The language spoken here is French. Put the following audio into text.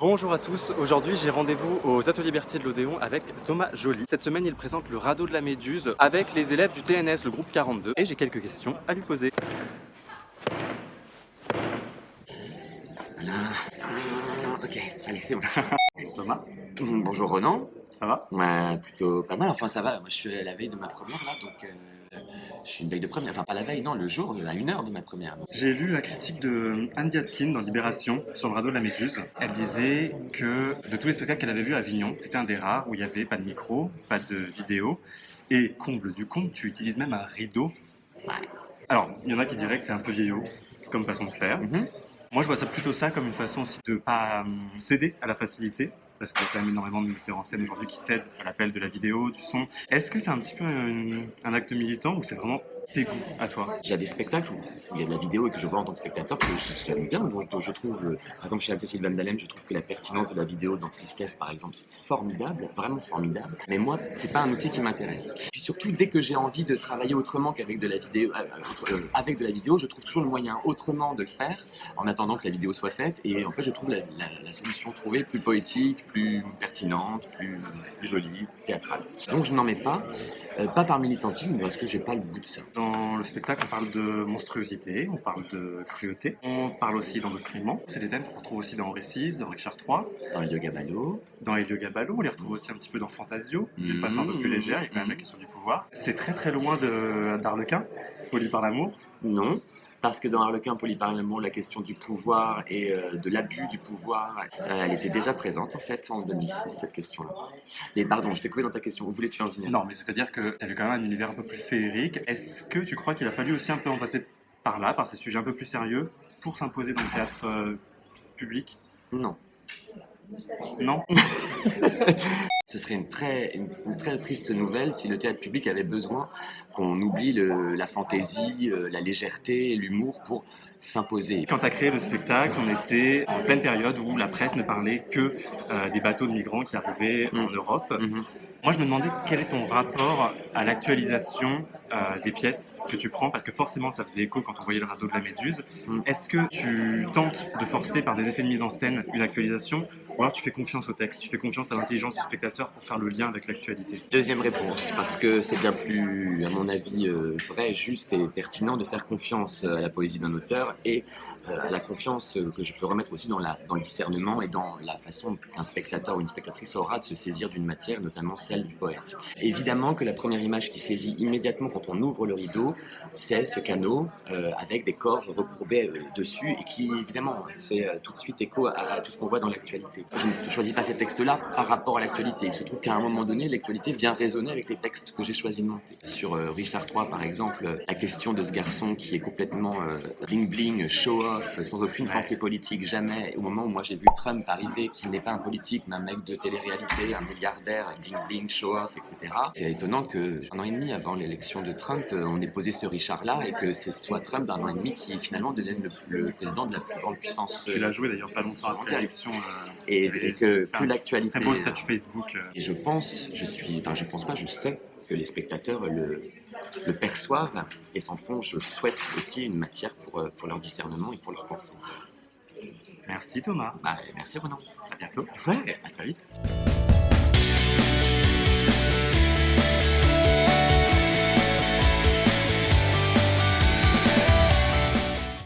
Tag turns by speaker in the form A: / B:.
A: Bonjour à tous, aujourd'hui j'ai rendez-vous aux Ateliers Berthier de l'Odéon avec Thomas Joly. Cette semaine il présente le radeau de la Méduse avec les élèves du TNS, le groupe 42, et j'ai quelques questions à lui poser.
B: Voilà. Ok, allez, c'est bon.
A: Thomas,
B: Bonjour Ronan.
A: ça va?
B: Plutôt pas mal, enfin ça va. Moi je suis à la veille de ma première là, donc je suis une veille de première. Enfin pas la veille, non, le jour, à 1 heure de ma première.
A: J'ai lu la critique de Anne Diadkine dans Libération sur le radeau de la Méduse. Elle disait que de tous les spectacles qu'elle avait vus à Avignon, c'était un des rares où il n'y avait pas de micro, pas de vidéo, et comble du comble, tu utilises même un rideau.
B: Ouais.
A: Alors, il y en a qui diraient que c'est un peu vieillot comme façon de faire.
B: Mhm.
A: Moi, je vois ça plutôt ça comme une façon aussi de pas céder à la facilité, parce qu'il y a quand même énormément de metteurs en scène aujourd'hui qui cèdent à l'appel de la vidéo, du son. Est-ce que c'est un petit peu un acte militant ou c'est vraiment tes goûts à toi?
B: Il y a des spectacles où il y a de la vidéo et que je vois en tant que spectateur que j'aime bien. Donc, je trouve, par exemple, chez Anne-Cécile Van Dalen, je trouve que la pertinence de la vidéo dans Tristesse, par exemple, c'est formidable, vraiment formidable. Mais moi, c'est pas un outil qui m'intéresse. Puis surtout, dès que j'ai envie de travailler autrement qu'avec de la vidéo, avec de la vidéo, je trouve toujours le moyen autrement de le faire, en attendant que la vidéo soit faite. Et en fait, je trouve la solution trouvée plus poétique, plus pertinente, plus jolie, plus théâtrale. Donc, je n'en mets pas. Pas par militantisme, mais parce que j'ai pas le goût de ça.
A: Dans le spectacle, on parle de monstruosité, on parle de cruauté, on parle aussi d'endoctrinement. C'est des thèmes qu'on retrouve aussi dans Récise, dans Richard III,
B: Dans le yoga ballot,
A: dans Elio Gaballo, on les retrouve aussi un petit peu dans Fantasio, d'une façon un peu plus légère, il y a quand même la question du pouvoir. C'est très très loin d'Arlequin, Poli par l'amour.
B: non. Parce que dans Harlequin, Poli par l'amour, la question du pouvoir et de l'abus du pouvoir, elle était déjà présente en fait en 2006, cette question-là. Mais pardon, je t'ai coupé dans ta question. Où voulais-tu en venir?
A: Non, mais c'est-à-dire que tu avais quand même un univers un peu plus féerique. Est-ce que tu crois qu'il a fallu aussi un peu en passer par là, par ces sujets un peu plus sérieux, pour s'imposer dans le théâtre public?
B: Non.
A: Non?
B: Ce serait une très triste nouvelle si le théâtre public avait besoin qu'on oublie la fantaisie, la légèreté, l'humour pour s'imposer.
A: Quand tu as créé le spectacle, on était en pleine période où la presse ne parlait que des bateaux de migrants qui arrivaient en Europe.
B: Mhm.
A: Moi, je me demandais quel est ton rapport à l'actualisation des pièces que tu prends, parce que forcément, ça faisait écho quand on voyait le radeau de la Méduse.
B: Mm.
A: Est-ce que tu tentes de forcer par des effets de mise en scène une actualisation, ou alors tu fais confiance au texte, tu fais confiance à l'intelligence du spectateur pour faire le lien avec l'actualité?
B: Deuxième réponse, parce que c'est bien plus, à mon avis, vrai, juste et pertinent de faire confiance à la poésie d'un auteur et à la confiance que je peux remettre aussi dans le discernement et dans la façon qu'un spectateur ou une spectatrice aura de se saisir d'une matière, notamment celle du poète. Évidemment que la première image qui saisit immédiatement quand on ouvre le rideau, c'est ce canot avec des corps recourbés dessus et qui, évidemment, fait tout de suite écho à tout ce qu'on voit dans l'actualité. Je ne choisis pas ces textes-là par rapport à l'actualité. Il se trouve qu'à un moment donné, l'actualité vient résonner avec les textes que j'ai choisi de monter. Sur Richard III, par exemple, la question de ce garçon qui est complètement bling-bling, show-off, sans aucune pensée politique, jamais. Au moment où moi j'ai vu Trump arriver, qui n'est pas un politique, mais un mec de télé-réalité, un milliardaire, bling-bling, show-off, etc. C'est étonnant qu'un an et demi avant l'élection de Trump, on ait posé ce Richard-là et que ce soit Trump d'un an et demi qui finalement devienne le président de la plus grande puissance.
A: Tu l'as joué d'ailleurs pas longtemps après
B: mondiale.
A: l'élection.
B: Et que plus l'actualité.
A: Très beau statut Facebook.
B: Et je pense, je pense pas, je sais que les spectateurs le perçoivent et s'en font, je souhaite aussi une matière pour leur discernement et pour leur pensée.
A: Merci Thomas,
B: Merci Ronan.
A: à bientôt.
B: Ouais, à très vite.